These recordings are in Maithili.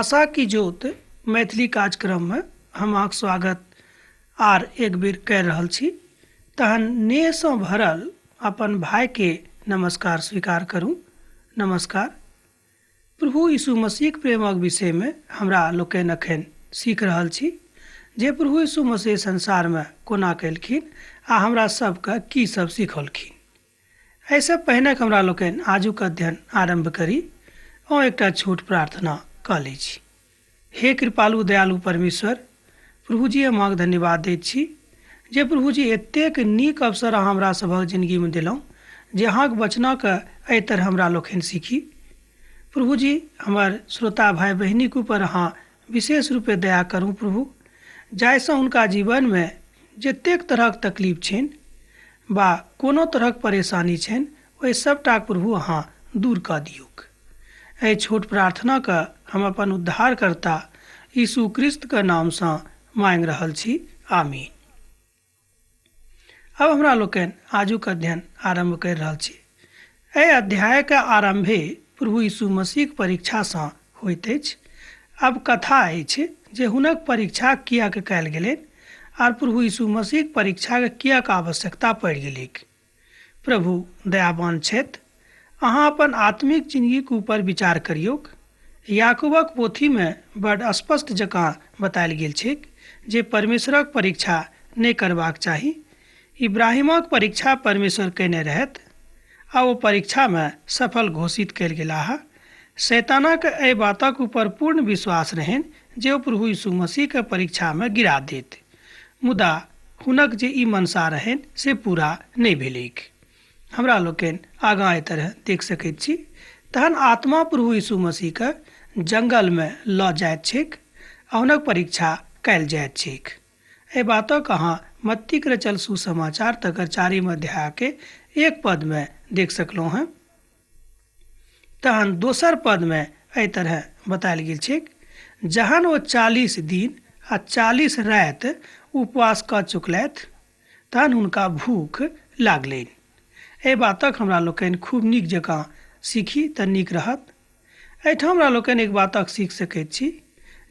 आशा की ज्योत मैथिली कार्यक्रम में हम अहाँक स्वागत आर एक बेर कर रहल छी। तहन नेह सँ भरल अपन भाई के नमस्कार स्वीकार करूं। नमस्कार। प्रभु यीशु मसीह के प्रेमक विषय में हमरा लोकनि अखन सीख रहल छी जे प्रभु यीशु मसीह संसार में कोना केलखिन आ हमरा सबके की सब सिखौलखिन। एहिसँ पहिने हमरा लोकनि आजुक अध्ययन आरंभ करी और एकटा छोट प्रार्थना कऽ लै छी। हे कृपालु दयालु परमेश्वर, प्रभु जी हम अहाँके धन्यवाद दैत छी जे प्रभु जी एतेक नीक अवसर अहाँ हमरा सभक जिंदगी में देलहुँ जे अहाँके वचनक एहि तरह हमरा लोकनि सीखी। प्रभु जी हमर श्रोता भाई बहिनीक ऊपर अहाँ विशेष रूपे दया करूँ प्रभु, जाहिसँ हुनका जीवन में जतेक तरहक तकलीफ छनि बा कोनो तरहक परेशानी छनि ओहि सबटा प्रभु अहाँ दूर कऽ दियौक। एहि छोट प्रार्थना के हम अपन उद्धारकर्ता यीशु ख्रिस्त के नाम से मांग रहल छी, आमीन। अब हमरा लोकनि आजुक अध्ययन आरंभ कर रहल छी। एहि अध्याय के आरंभे प्रभु यीशु मसीह के परीक्षा से होइत अछि। अब कथा अछि जे हुनक परीक्षा किएक कयल गेलनि आर प्रभु यीशु मसीह के परीक्षा के किएक आवश्यकता पड़ि गेलैक। प्रभु दयावान छथि। अहाँ अपन आत्मिक जिंदगी के ऊपर विचार करियौक। याकूबक पोथी में बड़ स्पष्ट जकाँ बतायल गेल छै जे परमेश्वरक परीक्षा नहि करबाक चाही। इब्राहिमक परीक्षा परमेश्वर केने रहत आ ओ परीक्षा में सफल घोषित कयल गेलाह। शैतानक एहि बातक ऊपर पूर्ण विश्वास रहनि जे ओ प्रभु यीशु मसीह के परीक्षा में गिरा देत, मुदा हुनक जे ई मनसा रहनि से पूरा नहि भेलैक। हमरा लोकनि आगाँ एहि तरह देख सकैत छी। तहन आत्मा प्रभु यीशु मसीह के जंगल में लऽ जाइत छैक आ हुनक परीक्षा कयल जाइत छैक। एहि बातक अहाँ मत्ती के रचल सुसमाचार तकर 4 अध्याय के 1 पद में देख सकलहुँ हैं। तहन दोसर पद में एहि तरह बतायल गेल छैक, जहन ओ 40 दिन आ 40 राति उपवास कऽ चुकलथि तहन हुनका भूख लागलनि। एहि बातक हमरा लोकनि खूब नीक जकाँ सीखी तऽ नीक रहत। एहिठाम हमरा लोकनि एक बातक सीख सकैत छी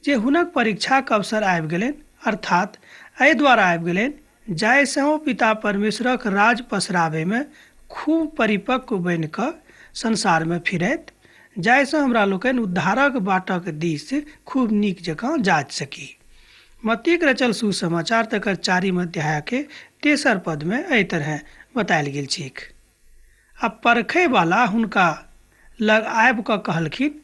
जे हुनक परीक्षाक अवसर आबि गेलनि, अर्थात एहि द्वारा आबि गेलनि जाहिसँ ओ पिता परमेश्वरक राज पसराबे में खूब परिपक्व बनि कऽ संसार में फिरथि, जाहिसँ हमरा लोकनि उद्धारक बाटक दिस खूब नीक जकाँ जाँच सकी। मत्ती के रचल सुसमाचार तकर 4 अध्याय के 3 पद में एहि तरह बतायल गेल छैक। आ परखै वाला हुनका लग आबि कऽ कहलखिन,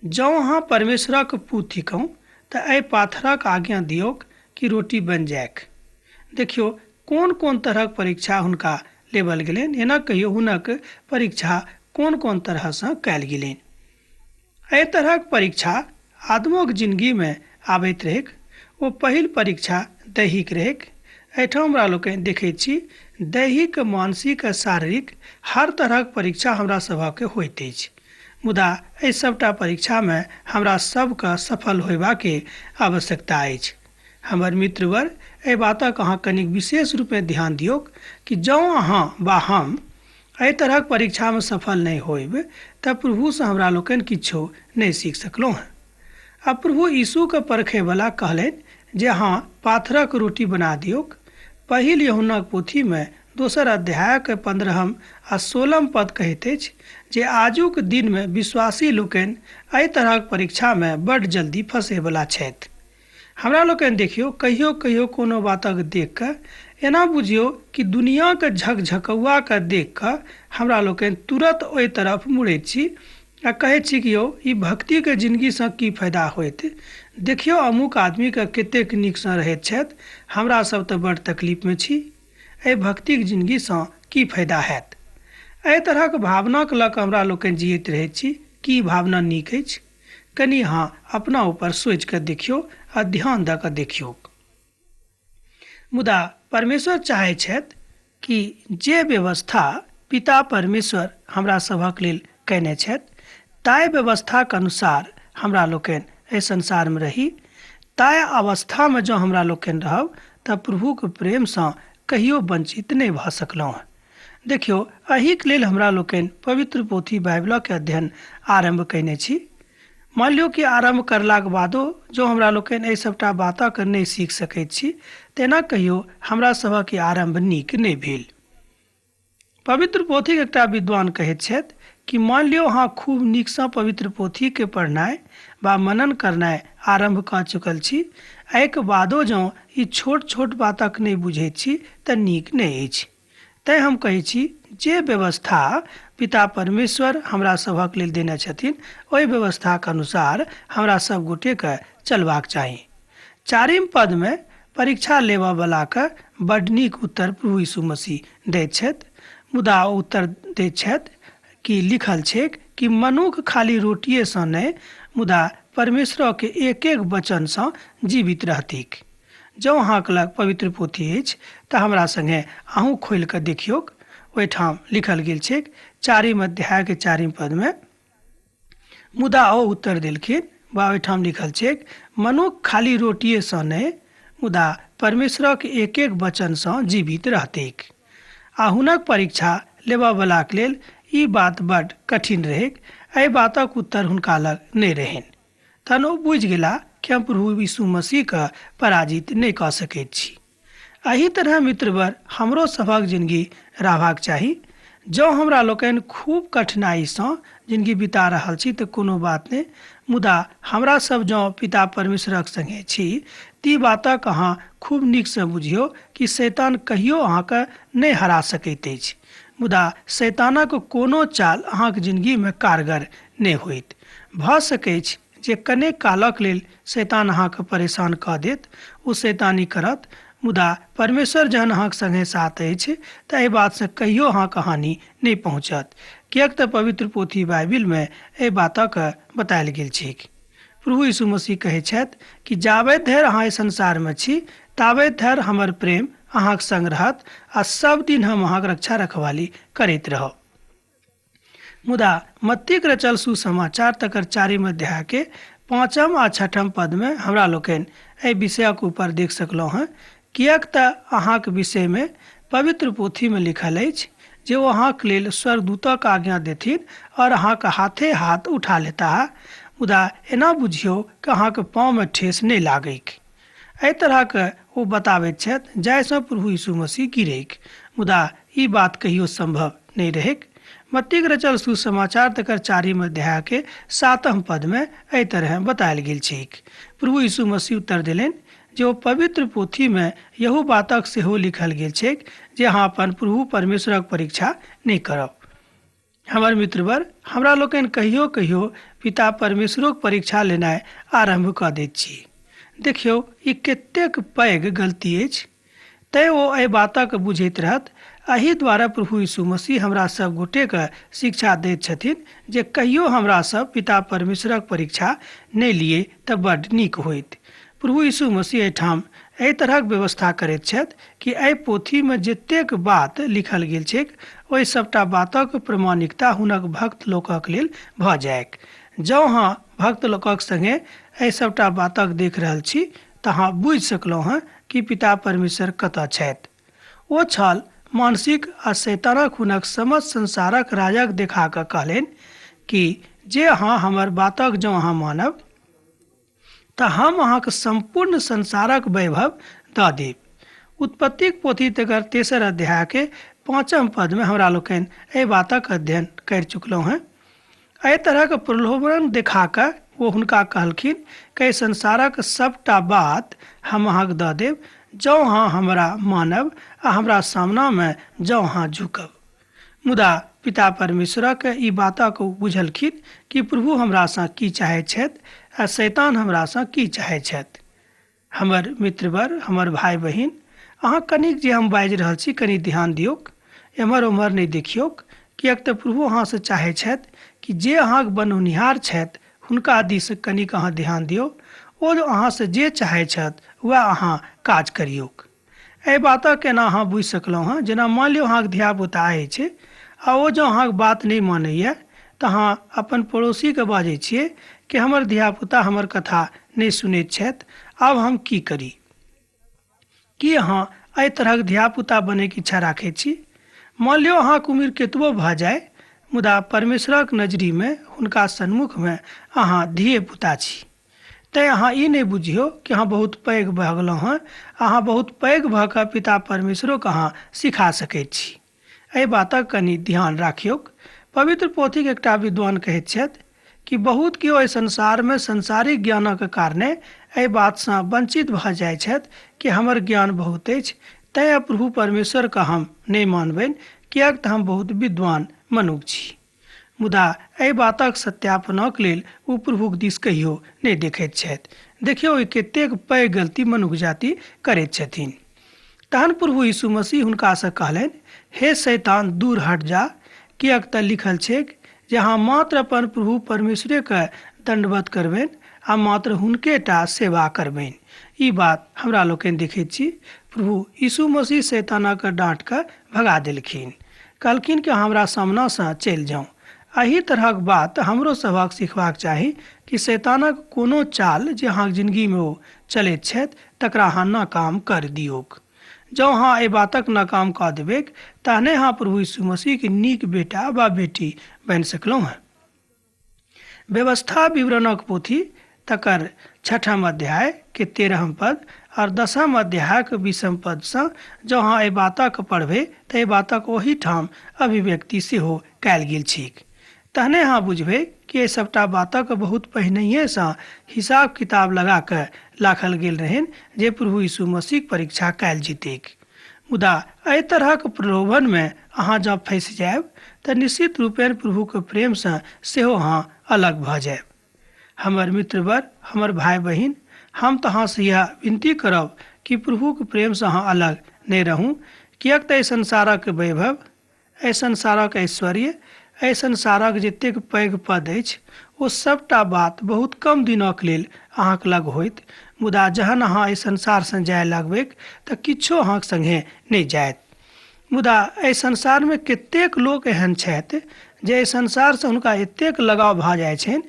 जँ अहाँ परमेश्वरक पुत्र थिकहुँ तऽ एहि पाथरक आज्ञा दियौक कि रोटी बनि जायक। देखियौ कोन कोन तरहक परीक्षा हुनका लेवल गेलनि। एना कहियौ हुनक परीक्षा कोन कोन तरह से कयल गेलनि। एहि तरहक परीक्षा आदमोक जिंदगी में आबैत रहेक। ओ पहिल परीक्षा दैहिक रहेक। एहिठाम हमरा लोकनि देखैत छी दैहिक, मानसिक आ शारीरिक हर तरहक परीक्षा हमरा सभके होइत अछि, मुदा एहि सबटा परीक्षा में हमरा सबके सफल होयबाके आवश्यकता अछि। हमर मित्रवर एहि बातक अहाँ कनिक विशेष रूप में ध्यान दियौक कि जँ अहाँ वा हम एहि तरहक परीक्षा में सफल नहीं होइब तऽ प्रभु से हमरा लोकनि किछो नहीं सीख सकलहुँ हैं। अब प्रभु यीशु के परखे वाला कहलनि जे अहाँ पाथरक रोटी बना दियौक। पहिल यूहन्ना पोथी में 2 अध्याय के 15 आ 16 पद कहैत अछि जे आजुक दिन में विश्वासी लोकनि एहि तरहक परीक्षा में बड़ जल्दी फंसे वाला छथि। हमरा लोकनि देखियौ कहियो कहियो कोनो बातक देख कऽ एना बुझियौ कि दुनिया के झकझकौआ के देख कऽ हमरा लोकनि तुरंत ओहि तरफ मुड़ैत छी आ कहैत छी कि यौ ई भक्ति के जिंदगी से की फायदा होइत। देखियौ अमुक आदमी के कतेक नीक सँ रहैत छथि, हमरा सब तऽ बड़ तकलीफ में छी, एहि भक्तिक जिंदगी से की फायदा हैत। एहि तरहक भावनाक लऽ कऽ हमरा लोकनि जियैत रहैत छी। की भावना नीक अछि? कनि अहाँ अपना ऊपर सोचि कऽ देखियौ आ ध्यान दऽ कऽ देखियौ। मुदा परमेश्वर चाहै छथि कि जे व्यवस्था पिता परमेश्वर हमरा सभक लेल कयने छथि ताहि व्यवस्थाक अनुसार हमरा लोकनि एहि संसार में रही। ताहि अवस्था में जँ हमरा लोकनि रहब तऽ प्रभुक प्रेम से कहियो वंचित नहीं भऽ सकलहुँ हैं। देखियौ एहिक लेल हमरा लोकनि पवित्र पोथी बाइबलक अध्ययन आरंभ कयने छी। मान लियौ कि आरंभ करलाक बादो जो हमरा लोकनि एहि सबटा बातक नहि सीख सकैत छी, तेना कहियो हमरा सभक आरंभ नीक नहि भेल। पवित्र पोथीक एकटा विद्वान कहैत छथि कि मान लियौ अहाँ खूब नीकसँ पवित्र पोथीके पढ़नाइ वा मनन करनाइ आरंभ कऽ चुकल छी, एहिके बादो जँ ई छोट छोट बातक नहि बुझैत छी तऽ नीक नहि अछि। तैँ हम कहैत छी जे व्यवस्था पिता परमेश्वर हमरा सभक लेल देने छथिन ओहि व्यवस्थाक अनुसार हमरा सब गोटेके चलबाक चाही। 4म पदमे परीक्षा लेबऽ वलाके बड्ड नीक उत्तर प्रभु यीशु मसीह दैत छथि। मुदा ओ उत्तर दैत छथि कि लिखल छैक कि मनुख खाली रोटिएसँ नहि मुदा परमेश्वरके एक एक वचनसँ जीवित रहतीक। जँ अहाँके लग पवित्र पोथी अछि तऽ हमरा सङ्गे अहूँ खोलि कऽ देखियौक। ओहिठाम लिखल गेल छैक 4म अध्यायके 4म पदमे, मुदा ओ उत्तर देलखिन, वा ओहिठाम लिखल छैक मनुख खाली रोटिएसँ नहि मुदा परमेश्वरक एक एक वचनसँ जीवित रहतैक। आ हुनक परीक्षा लेबऽ वलाक लेल ई बात बड्ड कठिन रहैक। एहि बातक उत्तर हुनका लग नहि रहनि। तहन ओ बुझि गेला कि हम प्रभु यीशु मसीहके पराजित नहि कऽ सकैत छी। एही तरह मित्रवर हमरो सभक जिंदगी रहबाक चाही। जँ हमरा लोकनि खूब कठिनाइसँ जिंदगी बिता रहल छी तऽ कोनो बात नहि, मुदा हमरा सब जँ पिता परमेश्वरक संगे छी ती बातक अहाँ खूब नीकसँ बुझियौ कि शैतान कहियो अहाँके नहि हरा सकैत अछि। मुदा शैतानक कोनो चाल अहाँके जिंदगीमे कारगर नहि होइत। भऽ सकैत छै जे कनेक कालक लेल शैतान अहाँके परेशान कऽ देत, ओ शैतानी करत, मुदा परमेश्वर जहन अहाँके संगे साथ अछि तऽ एहि बातसँ कहियो अहाँके हानि नहि पहुँचत। किएक तऽ पवित्र पोथी बाइबिलमे एहि बातक बतायल गेल छै। प्रभु यीशु मसीह कहै छथि कि जाबत धरि अहाँ एहि संसारमे छी ताबत धरि हमर प्रेम अहाँके संग रहत आ सब दिन हम अहाँके रक्षा रखवाली करैत रहब। मुदा मत्तीक रचल सुसमाचार तकर 4म अध्यायके 5म आ 6म पदमे हमरा लोकनि एहि विषयक ऊपर देख सकलहुँ हैं। किएक तऽ अहाँके विषयमे पवित्र पोथीमे लिखल अछि जे ओ अहाँके लेल स्वर्गदूतक आज्ञा देथिन और अहाँके हाथे हाथ उठा लेता, मुदा एना बुझियौ कि अहाँके पाँवमे ठेस नहि लागैक। एहि तरहके ओ बताबैत छथि जाहिसँ प्रभु यीशु मसीह गिरैक, मुदा ई बात कहियो संभव नहीं रहेक। मत्तीक रचल सुसमाचार तकर 4म अध्यायके 7म पदमे एहि तरह बतायल गेल छैक। प्रभु यीशु मसीह उत्तर देलनि जे ओ पवित्र पोथीमे यहू बातक सेहो लिखल गेल छैक जे अहाँ अपन प्रभु परमेश्वरक परीक्षा नहीं करब। हमर मित्रवर, हमरा लोकनि कहियो कहियो पिता परमेश्वरक परीक्षा लेनाइ आरंभ कऽ दैत छी। देखियौ ई कतेक पैघ गलती अछि। तैँ ओ एहि बातक बुझैत रहत। एहि द्वारा प्रभु यीशु मसीह हमरा सब गोटेके शिक्षा दैत छथिन जे कहियो हमरा सब पिता परमेश्वरक परीक्षा नहि लिए तऽ बड्ड नीक होइत। प्रभु यीशु मसीह एहिठाम एहि तरहक व्यवस्था करैत छथि कि एहि पोथीमे जतेक बात लिखल गेल छैक ओहि सबटा बातक प्रमाणिकता हुनक भक्त लोकक लेल भऽ जायक। जँ अहाँ भक्त लोकक संगे एहि सबटा बातक देख रहल छी तऽ अहाँ बुझि सकलहुँ हैं कि पिता परमेश्वर कतऽ छथि। ओ छल मानसिक आ शैतानक हुनक समस्त संसारक राजक देखा कऽ कहलनि कि जे अहाँ हमर बातक जँ अहाँ मानब तऽ हम अहाँके संपूर्ण संसारक वैभव दऽ देब। उत्पत्तिक पोथी तकर 3 अध्यायके 5म पदमे हमरा लोकनि एहि बातक अध्ययन कर चुकलहुँ हैं। एहि तरहक प्रलोभन देखा कऽ ओ हुनका कहलखिन कि संसारक सबटा बात हम अहाँके दऽ देब जँ अहाँ हमरा मानब आ हमरा सामनामे जँ अहाँ झुकब। मुदा पिता परमेश्वरक ई बातक बुझलखिन कि प्रभु हमरासँ की चाहैत छथि आ शैतान हमरासँ की चाहैत छथि। हमर मित्रवर, हमर भाई बहिन, अहाँ कनिक जे हम बाजि रहल छी कनि ध्यान दियौक, एम्हर ओम्हर नहि देखियौक। किएक तऽ प्रभु अहाँसँ चाहैत छथि कि जे अहाँके बनौनिहार छथि हुनका दिस कनिक अहाँ ध्यान दियौ। ओ अहाँसँ जे चाहैत छथि वएह अहाँ काज करियौक। एहि बातक केना अहाँ बुझि सकलहुँ हैं, जेना मान लियौ अहाँके धियापुता अछि आ ओ जँ अहाँके बात नहीं मानैए तऽ अहाँ अपन पड़ोसीके बाजै छियै कि हमर धियापुता हमर कथा नहीं सुनैत छथि, आब हम की करी। की अहाँ एहि तरहक धियापुता बनैके इच्छा राखैत छी? मान लियौ अहाँके उम्र केतबो भऽ जाए मुदा परमेश्वरक नजरी में हुनका सन्मुख में अहाँ धिये पुता छी। तैँ अहाँ ई नहीं बुझियो कि अहाँ बहुत पैघ भऽ गेलहुँ हँ। अहाँ बहुत पैघ भऽ कऽ पिता परमेश्वरोके अहाँ सिखा सकैत छी। एहि बातक कनि ध्यान राखियौक। पवित्र पोथीक एकटा विद्वान कहैत छथि कि बहुत केओ एहि संसारमे संसारिक ज्ञानक कारणे एहि बातसँ वंचित भऽ जाइत छथि कि हमर ज्ञान बहुत अछि, तैँ प्रभु परमेश्वरके हम नहि मानबनि, किएक तऽ हम बहुत विद्वान मनुष्य छी। मुदा एहि बातक सत्यापनक लेल ओ प्रभुक दिस कहियो नहि देखैत छथि। देखियौ ई कतेक पैघ गलती मनुष्य जाति करैत छथिन। तहन प्रभु यीशु मसीह हुनकासँ कहलनि, हे शैतान दूर हट जा, किएक तऽ लिखल छैक जे अहाँ मात्र अपन प्रभु परमेश्वरेके दंडवत करबनि आ मात्र हुनके टा सेवा करबनि। ई बात हमरा लोकनि देखैत छी। प्रभु यीशु मसीह शैतानक डाँट कऽ भगा देलखिन, कहलखिन कि हमरा सामनासँ चलि जाउ। एही तरहक बात हमरो सभक सिखबाक चाही कि शैतानक कोनो चाल जे अहाँक जिंदगीमे ओ चलैत छथि तकरा अहाँ नाकाम कर दियौक। जँ अहाँ एहि बातक नाकाम कऽ देबैक तहने अहाँ प्रभु यीशु मसीहके नीक बेटा वा बेटी बनि सकलहुँ हैं। व्यवस्था विवरणक पोथी तकर 6म अध्याय के 13म पद और 10म अध्याय के 20म पद से जँ अहाँ एहि बातक पढ़बै तऽ एहि बातक ओही ठाम अभिव्यक्ति सेहो कयल गेल छैक। तहने अहाँ बुझबै कि एहि सबटा बातक बहुत पहिनहिएसँ हिसाब किताब लगा कऽ राखल गेल रहनि जे प्रभु यीशु मसीहक परीक्षा कयल जेतैक। मुदा एहि तरहक प्रलोभनमे अहाँ जँ फँसि जायब तऽ निश्चित रूपेण प्रभुके प्रेमसँ सेहो अहाँ अलग भऽ जायब। हमर मित्रवर, हमर भाई बहिन, हम तऽ अहाँसँ यह विनती करब कि प्रभुके प्रेमसँ अहाँ अलग नहि रहू, किएक तऽ एहि संसारक वैभव, एहि संसारक ऐश्वर्य, एहि संसारक जतेक पैघ पद अछि ओ सबटा बात बहुत कम दिनक लेल अहाँक लग होइत। मुदा जहन अहाँ एहि संसारसँ जाय लगबैक तऽ किछो अहाँक संगे नहि जायत। मुदा एहि संसारमे कतेक लोक एहन छथि जे एहि संसारसँ हुनका एतेक लगाव भऽ जाइ छनि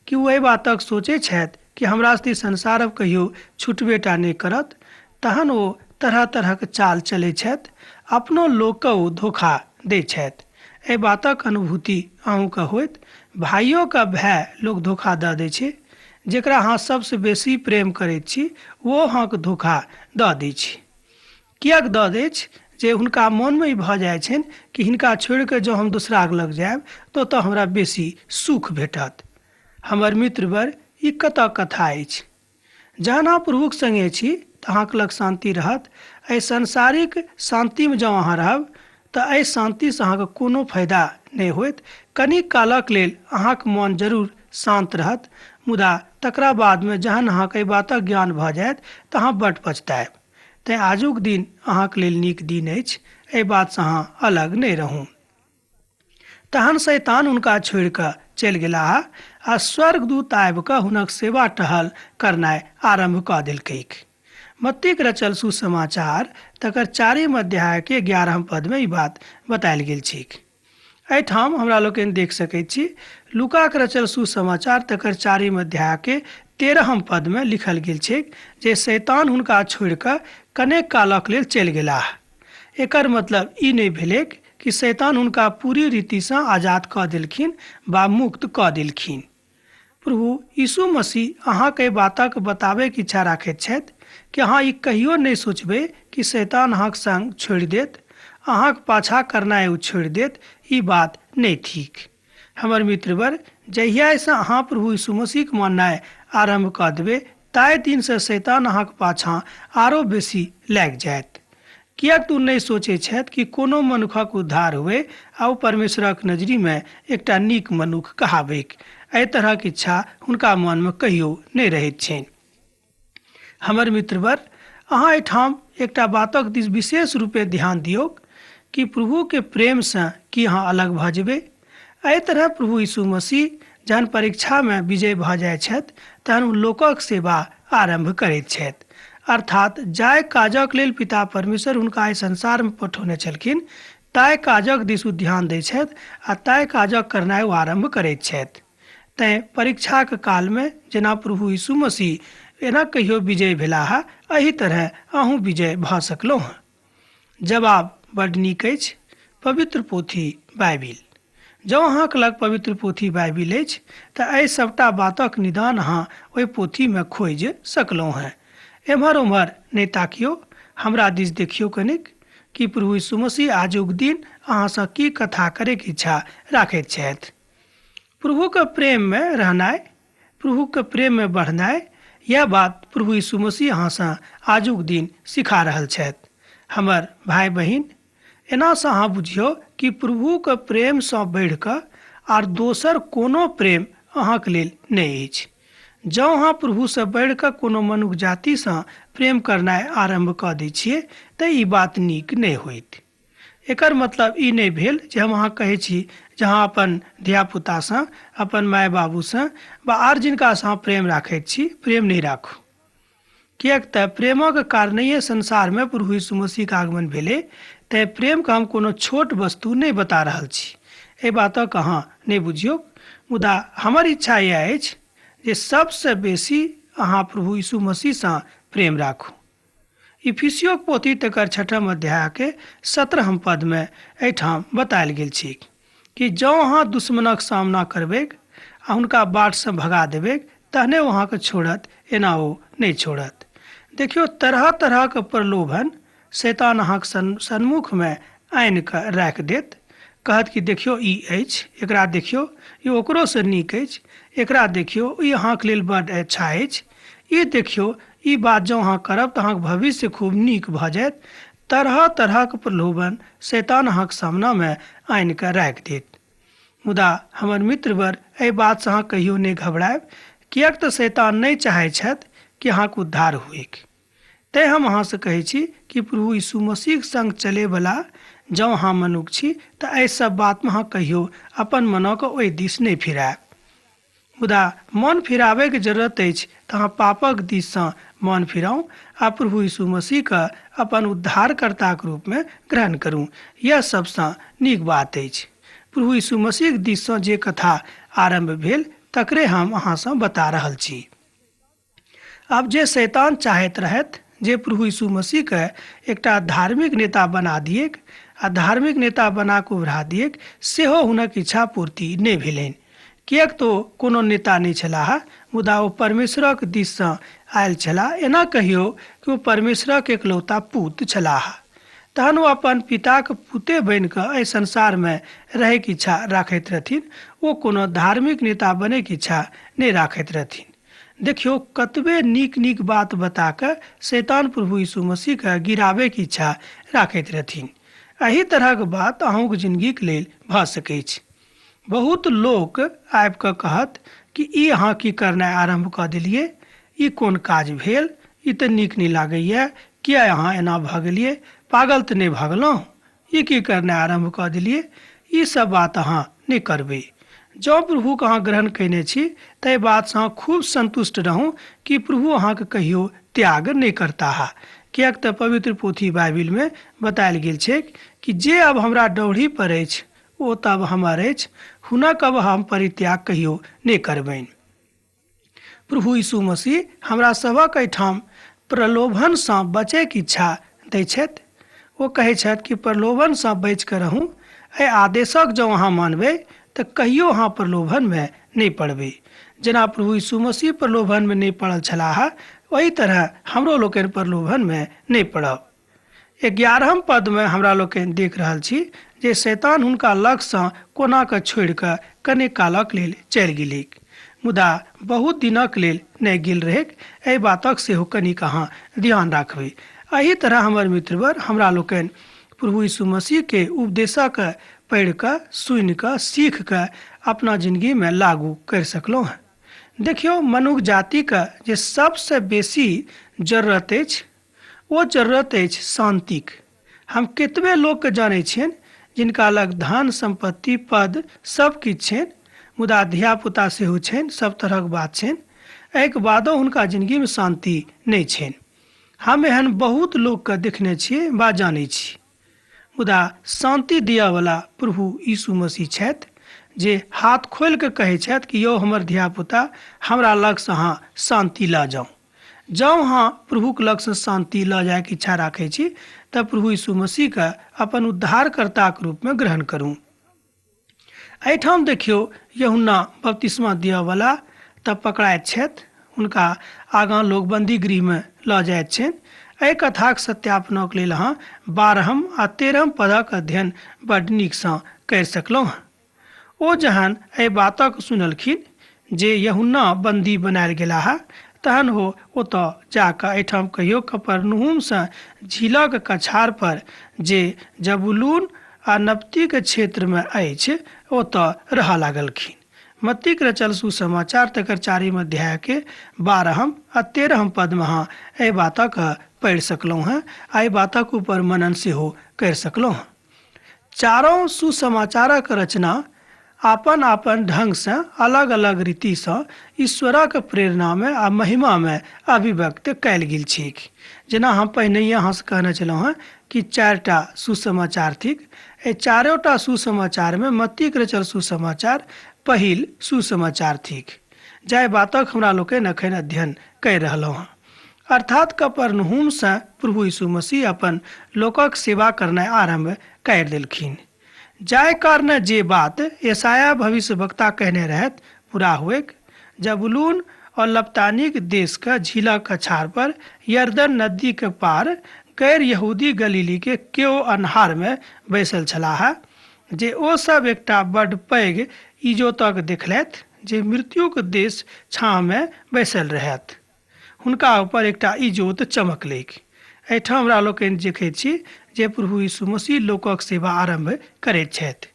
कि ओ एहि बातक सोचैत छथि कि हमरा से संसार कहियो छुटबेटा नहि करत। तहन ओ तरह तरहक चाल चलैत छथि, अपनो लोकके ओ धोखा दैत छथि। एहि बातक अनुभूति अहूँके होइत। भाइयोके भाय लोक धोखा दऽ दै छै। जेकरा अहाँ सबसँ बेसी प्रेम करैत छी ओ अहाँके धोखा दऽ दै छै। किएक दऽ दै छै? जे हुनका मोनमे ई भऽ जाइ छनि कि हिनका छोड़ि कऽ जँ हम दोसराके लग जायब तऽ ओतऽ हमरा बेसी सुख भेटत। हमर मित्रवर, ई कतऽ कथा अछि? जहन अहाँ प्रभुक संगे छी तऽ अहाँके लग शांति रहत। एहि सांसारिक शांतिमे जँ अहाँ रहब तऽ एहि शांतिसँ अहाँके कोनो फायदा नहि होइत। कनि कालक लेल अहाँके मोन जरूर शांत रहत, मुदा तकरा बादमे जहन अहाँके एहि बातक ज्ञान भऽ जायत तऽ अहाँ बड्ड पछतायब। तैँ आजुक दिन अहाँके लेल नीक दिन अछि, एहि बातसँ अहाँ अलग नहि रहू। तहन शैतान हुनका छोड़ि कऽ चलि गेलाह आ स्वर्गदूत आबि कऽ हुनक सेवा टहल करनाइ आरम्भ कऽ देलकैक। मत्तीक रचल सुसमाचार तकर 4म अध्याय के 11म पदमे ई बात बतायल गेल छैक। एहिठाम हमरा लोकनि देख सकैत छी लूकाक रचल सुसमाचार तकर 4म अध्याय के 13म पदमे लिखल गेल छैक जे शैतान हुनका छोड़ि कऽ कनेक कालक लेल चलि गेलाह। एकर मतलब ई नहि भेलैक कि शैतान हुनका पूरी रीतिसँ आजाद कऽ देलखिन वा मुक्त कऽ देलखिन। प्रभु यीशु मसीह अहाँके एहि बातक बताबैके इच्छा राखैत छथि कि अहाँ ई कहियो नहि सोचबै कि शैतान अहाँके संग छोड़ि देत, अहाँके पाछा करनाइ ओ छोड़ि देत। ई बात नहि ठीक। हमर मित्रवर, जहियासँ अहाँ प्रभु यीशु मसीहके माननाइ आरम्भ कऽ देबै ताहि दिनसँ शैतान अहाँके पाछाँ आरो बेसी लागि जायत। किएक तू नहि सोचैत छथि कि कोनो मनुखक उद्धार हुए आ ओ परमेश्वरक नजरीमे एकटा नीक मनुख कहाबैक? एहि तरहक इच्छा हुनका मनमे कहियो नहि रहैत छनि। हमर मित्रवर, अहाँ एहिठाम एकटा बातक दिस विशेष रूपे ध्यान दियौ कि प्रभुके प्रेमसँ की अहाँ अलग भऽ जेबै। एहि तरह प्रभु यीशु मसीह जहन परीक्षामे विजय भऽ जाइत छथि तहन ओ लोकक सेवा आरम्भ करैत छथि। अर्थात जाहि काजक लेल पिता परमेश्वर हुनका एहि संसारमे पठौने छलखिन ताहि काजक दिस ओ ध्यान दैत छथि आ ताहि काजक करनाइ ओ आरम्भ करैत छथि। तैँ परीक्षाक कालमे जेना प्रभु यीशु मसीह एना कहियो विजय भेलाह, एही तरह अहूँ विजय भऽ सकलहुँ हँ। जवाब बड्ड नीक अछि। पवित्र पोथी बाइबिल। जँ अहाँके लग पवित्र पोथी बाइबिल अछि तऽ एहि सबटा बातक निदान अहाँ ओहि पोथीमे खोजि सकलहुँ हेँ। एम्हर ओम्हर नहि ताकियौ, हमरा दिस देखियौ कनिक कि प्रभु यीशु मसीह आजुक दिन अहाँसँ की कथा करैके इच्छा राखैत छथि। प्रभुके प्रेममे रहनाइ, प्रभुके प्रेममे बढ़नाइ, यह बात प्रभु यीशु मसीह अहाँसँ आजुक दिन सिखा रहल छथि। हमर भाय बहिन, एनासँ अहाँ बुझियौ कि प्रभुके प्रेमसँ बढ़ि कऽ आर दोसर कोनो प्रेम अहाँके लेल नहि अछि। जँ अहाँ प्रभुसँ बढ़ि कऽ कोनो मनुष्य जातिसँ प्रेम करनाइ आरम्भ कऽ दै छियै तऽ ई बात नीक नहि होइत। एकर मतलब ई नहि भेल जे हम अहाँ कहै छी जे अहाँ अपन धियापुतासँ, अपन माय बाबूसँ वा आर जिनकासँ अहाँ प्रेम राखैत छी, प्रेम नहि राखू। किएक तऽ प्रेमक कारणेये संसारमे प्रभु यीशु मसीहके आगमन भेलै। तऽ प्रेमके हम कोनो छोट वस्तु नहि बता रहल छी, एहि बातक अहाँ नहि बुझियौ। मुदा हमर इच्छा यह अछि जे सबसँ बेसी अहाँ प्रभु यीशु मसीहसँ प्रेम राखू। इफिसियोक पोथी तकर 6 अध्यायके 17 पदमे एहिठाम बतायल गेल छै कि जँ अहाँ दुश्मनक सामना करबै आ हुनका बाटसँ भगा देबै तहने ओ अहाँके छोड़त, एना ओ नहि छोड़त। देखियौ, तरह तरहके प्रलोभन शैतान अहाँके सन्मुखमे आनि कऽ राखि देत। कहत कि देखियौ ई अछि, एकरा देखियौ ई ओकरोसँ नीक अछि, एकरा देखियौ ई अहाँके लेल बड्ड अच्छा अछि, ई देखियौ ई बात जँ अहाँ करब तऽ अहाँके भविष्य खूब नीक भऽ जायत। तरह तरहके प्रलोभन शैतान अहाँके सामनामे आनि कऽ राखि देत। मुदा हमर मित्रवर, एहि बातसँ अहाँ कहियो नहि घबरायब, किएक तऽ शैतान नहि चाहै छथि कि अहाँके उद्धार हुएक। तैँ हम अहाँसँ कहै छी कि प्रभु यीशु मसीहके सङ्ग चलैवला जँ अहाँ मनुष्य छी तऽ एहि सब बातमे अहाँ कहियो अपन मनके ओहि दिस नहि फिरायब। मुदा मन फिराबैके जरूरत अछि तऽ अहाँ पापक दिससँ मन फिराउ आ प्रभु यीशु मसीहके अपन उद्धारकर्ताके रूपमे ग्रहण करू। यह सबसँ नीक बात अछि। प्रभु यीशु मसीहके दिससँ जे कथा आरम्भ भेल तकरे हम अहाँसँ बता रहल छी। आब जे शैतान चाहैत रहथि जे प्रभु यीशु मसीहके एकटा धार्मिक नेता बना दियैक आ धार्मिक नेता बना कऽ उभरा दियैक, सेहो हुनक इच्छा पूर्ति नहि भेलनि। किएक तऽ ओ कोनो नेता नहि छलाह, मुदा ओ परमेश्वरक दिससँ आयल छलाह। एना कहियौ कि ओ परमेश्वरक एकलौता पुत छलाह। तहन ओ अपन पिताके पुते बनि कऽ एहि संसारमे रहैके इच्छा राखैत रहथिन। ओ कोनो धार्मिक नेता बनैके इच्छा नहि राखैत रहथिन। देखियौ, कतबे नीक नीक बात बता कऽ शैतान प्रभु यीशु मसीहके गिराबैके इच्छा राखैत रहथिन। एही तरहक बात अहूँके जिन्दगीके लेल भऽ सकै छै। बहुत लोक आबि कऽ कहत कि ई अहाँ की करनाइ आरम्भ कऽ देलिए, ई कोन काज भेल, ई तऽ नीक नहि लागैए, किया अहाँ एना भऽ गेलिए, पागल तऽ नहि भऽ गेलहुँ, ई की करनाइ आरम्भ कऽ देलिए। ई सब बात अहाँ नहि करबै। जँ प्रभुके अहाँ ग्रहण कयने छी तऽ एहि बातसँ अहाँ खूब संतुष्ट रहू कि प्रभु अहाँके कहियो त्याग नहि करताह। किएक तऽ पवित्र पोथी बाइबिलमे बतायल गेल छै कि जे अब हमरा डौरी पर अछि ओ तब हमर अछि, हुनक अब हम परित्याग कहियो नहि करबनि। प्रभु यीशु मसीह हमरा सभक एहिठाम प्रलोभनसँ बचैके इच्छा दै छथि। ओ कहै छथि कि प्रलोभनसँ बचि कऽ रहू। एहि आदेशक जँ अहाँ मानबै तऽ कहियो अहाँ प्रलोभनमे नहि पड़बै। जेना प्रभु यीशु मसीह प्रलोभनमे नहि पड़ल छलाह, ओही तरह हमरो लोकनि प्रलोभनमे नहि पड़ब। 11 पदमे हमरा लोकनि देख रहल छी जे शैतान हुनका लगसँ कोना कऽ छोड़ि कऽ कने कालक लेल चलि गेलीक, मुदा बहुत दिनक लेल नहि गेल रहैक। एहि बातक सेहो कनिक अहाँ ध्यान राखबै। एही तरह हमर मित्रवर, हमरा लोकनि प्रभु यीशु मसीहके उपदेशक पढ़ि कऽ, सुनि कऽ, सीख कऽ अपना जिन्दगीमे लागू करि सकलहुँ हेँ। देखियौ, मनुष्य जातिके जे सबसँ बेसी जरूरत अछि ओ जरूरत अछि शान्तिक। हम कतबे लोकके जानै छियनि जिनका लग धन सम्पत्ति पद सब किछु छनि, मुदा धियापुता सेहो छनि, सब तरहक बात छनि, एहिके बादो हुनका जिन्दगीमे शान्ति नहि छनि। हम एहन बहुत लोकके देखने छियै वा जानै छी। मुदा शान्ति दिअवला प्रभु यीशु मसीह छथि, जे हाथ खोलि कऽ कहै छथि कि यौ हमर धियापुता, हमरा लगसँ अहाँ शान्ति लऽ जाउ। जँ अहाँ प्रभुके लगसँ शान्ति लऽ जायके इच्छा राखै छी तऽ प्रभु यीशु मसीहके अपन उद्धारकर्ताके रूपमे ग्रहण करू। एहिठाम देखियौ यूहन्ना बपतिस्मा दिअवला तब पकड़ाइत छथि, हुनका आगाँ लोग बंदी गृह में लऽ जाइत छनि। एहि कथाक सत्यापनक लेल अहाँ 12 आ 13 पदक अध्ययन बड्ड नीकसँ करि सकलहुँ हँ। ओ जहन एहि बातक सुनलखिन जे यूहन्ना बंदी बनायल गेला है, तहन ओ ओतऽ जाकऽ एहिठाम कहियो कफरनहूमसँ झीलक कछार पर जे जबूलून आ नप्ती के क्षेत्र में अछि ओतऽ रहऽ लागलखिन। मत्तीक रचल सुसमाचार तकर 4 अध्याय के 12 आ 13 पद में अहाँ एहि बातक पढ़ि सकलहुँ हैं, एहि बातक ऊपर मनन सेहो करि सकलहुँ हैं। चारों सुसमाचारक रचना आपन आपन ढंग से अलग अलग रीति से ईश्वरक प्रेरणा में आ महिमा में अभिव्यक्त कयल गेल छैक। जेना हम पहिने अहाँ से कहने छलहुँ हैं कि 4टा सुसमाचार थिक। एहि 4टा सुसमाचार में मत्तीक रचल सुसमाचार पहिल सुसमाचार थिक, जाहि बातक हमरा लोकनि अखन अध्ययन करि रहलहुँ हैं। अर्थात कफरनहूम से प्रभु यीशु मसीह अपन लोकक सेवा करनाइ आरंभ करि देलखिन, जाहि कारण जे बात यशाया भविष्यवक्ता कहने रहत पूरा हुएक। जबूलून और नप्तानीक देश के झीलक कछार पर यरदन नदी के पार गैर यहूदी गलीली के केओ अन्हार में बैसल छलाह, जे ओ सब एकटा बड्ड पैघ इजोतक देखलथि जे मृत्युक देश छाँ में बैसल रहत। हुनका ऊपर एकटा इजोत चमकलैक। एहिठाम हमरा लोकनि देखैत छी जे प्रभु यीशु मसीह लोकक सेवा आरंभ करैत छथि।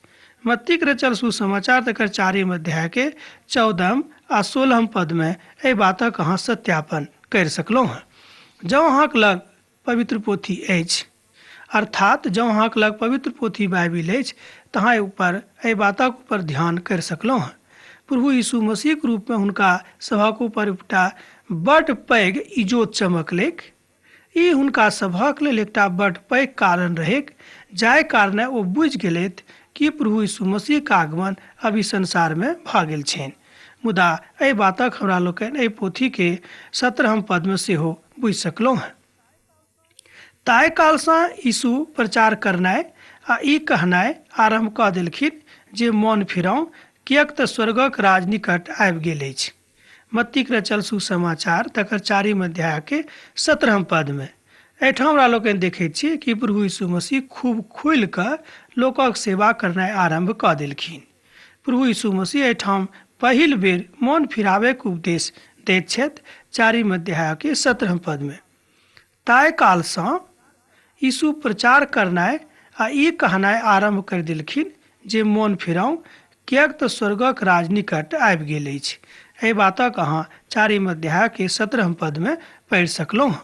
मत्तीक रचल सुसमाचार तकर 4 अध्याय के 14 आ 16 पद में एहि बातक अहाँ सत्यापन करि सकलहुँ हैं। जँ अहाँक लग पवित्र पोथी अछि, अर्थात जँ अहाँक लग पवित्र पोथी बाइबिल अछि, तऽ अहाँ एहि बातक ऊपर ध्यान करि सकलहुँ हैं। प्रभु यीशु मसीहक रूप में हुनका सभक ऊपर एकटा बड्ड पैघ इजोत चमकलैक। ई हुनका सभक लेल एकटा बड्ड पैघ कारण रहैक, जाहि कारणे ओ बुझि गेलथि कि प्रभु यीशु मसीह के आगमन अभी संसार में भऽ गेल छनि। मुदा एहि बातक हमरा लोकनि एहि पोथी के 17 पद में सेहो बुझि सकलहुँ हैं। ताहि कालसँ यीशु प्रचार करनाइ आ ई कहनाइ आरंभ कऽ देलखिन जे मोन फिराउ, किएक तऽ स्वर्गक राज निकट आबि गेल अछि। मत्तीक रचल सुसमाचार तकर 4 अध्याय के 17 पद में एहिठाम हमरा लोकनि देखैत छी कि प्रभु यीशु मसीह खूब खुलि कऽ लोकक सेवा करनाइ आरंभ कऽ देलखिन। प्रभु यीशु मसीह एहिठाम पहिल बेर मोन फिराबैके उपदेश दैत छथि 4 अध्याय के 17 पद में। ताहि कालसँ यीशु प्रचार करनाइ आ ई कहनाइ आरंभ कर देलखिन जे मोन फिराउ, किएक तऽ स्वर्गक राज निकट आबि गेल अछि। एहि बातक अहाँ 4 अध्याय के 17 पद में पढ़ि सकलहुँ हैं।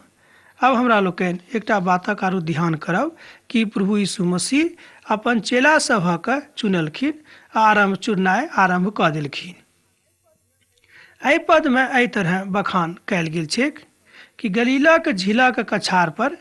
अब हमरा लोकनि एकटा बातक आरो ध्यान करब कि प्रभु यीशु मसीह अपन चेला सभक चुनलखिन आ चुननाइ आरंभ कऽ देलखिन। एहि पद में एहि तरह बखान कयल गेल छैक कि गलीलाक झीलक कछार पर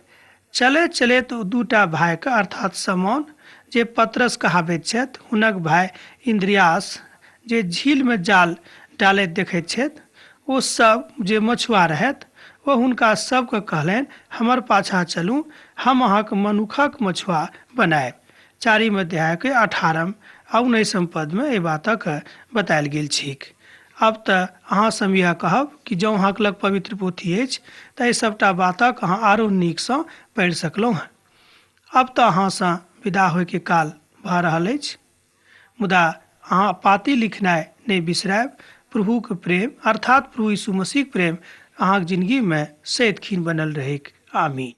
चलैत चलैत 2टा भाइके अर्थात समौन जे पतरस कहाबैत छथि, हुनक भाइ इंद्रियास जे झील में जाल डालैत देखैत छथि, ओ सब जे मछुआ रहथि, ओ हुनका सबके कहलनि, हमर पाछा चलू, हम अहाँक मनुखक मछुआ बनायब। 4 अध्याय के 18 आ 19 पद में एहि बातक बतायल गेल छैक। अब तऽ अहाँ सब यह कहब कि जँ अहाँक लग पवित्र पोथी अछि तऽ एहि सबटा बातक अहाँ आरो नीकसँ पढ़ि सकलहुँ हैं। अब तऽ अहाँसँ विदा होइके काल भऽ रहल अछि, मुदा अहाँ पाती लिखनाइ नहि बिसरायब। प्रभुके प्रेम अर्थात प्रभु यीशु मसीहक प्रेम अहाँक जिंदगी में सदिखन बनल रहैक। आमीन।